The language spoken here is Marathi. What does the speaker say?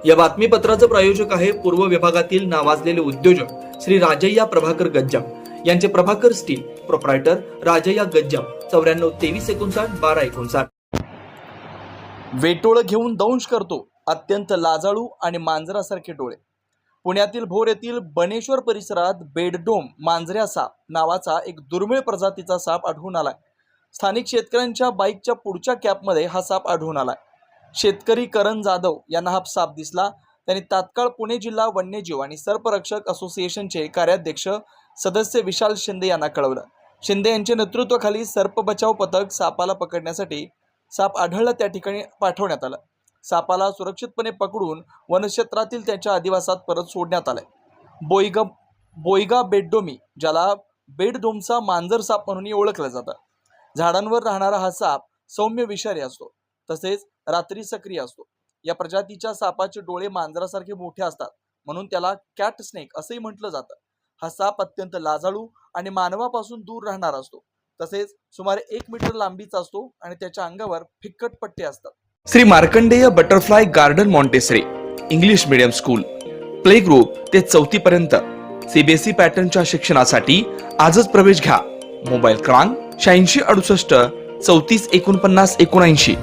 या बातमीपत्राचं प्रायोजक आहे पूर्व विभागातील नावाजलेले उद्योजक श्री राजय्या प्रभाकर गज्जाम यांचे प्रभाकर स्टील, प्रोप्रायटर राजय्या गज्जाम, 94 2359 1259। वेटोळ घेऊन दंश करतो अत्यंत लाजाळू आणि मांजरासारखे डोळे। पुण्यातील भोर येथील बनेश्वर परिसरात बेडडोम मांजऱ्या साप नावाचा एक दुर्मिळ प्रजातीचा साप आढळून आलाय। स्थानिक शेतकऱ्यांच्या बाईकच्या पुढच्या कॅपमध्ये हा साप आढळून आलाय। शेतकरी करण जाधव यांना हा साप दिसला। त्यांनी तात्काळ पुणे जिल्हा वन्यजीव आणि सर्परक्षक असोसिएशनचे कार्याध्यक्ष सदस्य विशाल शिंदे यांना कळवलं। शिंदे यांच्या नेतृत्वाखाली सर्प बचाव पथक सापाला पकडण्यासाठी साप आढळला त्या ठिकाणी पाठवण्यात आलं। सापाला सुरक्षितपणे पकडून वनक्षेत्रातील त्याच्या अधिवासात परत सोडण्यात आलंय। बोयगा बेडडोमी, ज्याला बेडडोमचा मांजर साप म्हणून ओळखलं जातं, झाडांवर राहणारा हा साप सौम्य विषारी असतो, तसेच रात्री सक्रिय असतो। या प्रजातीच्या सापाचे डोळे मांजरासारखे मोठे असतात, म्हणून त्याला कॅट स्नेक असेही म्हटलं जातं। हा साप अत्यंत लाजाळू आणि मानवापासून दूर राहणारा असतो, तसेच सुमारे 1 मीटर लांबीचा असतो आणि त्याच्या अंगावर फिक्कट पट्टे असतात। Shri Markandey butterfly garden Montessori English medium school, play group ते 4थी पर्यंत सीबीएसई पॅटर्नच्या शिक्षणासाठी आजच प्रवेश घ्या। मोबाईल क्रमांक 8668 34 49 79।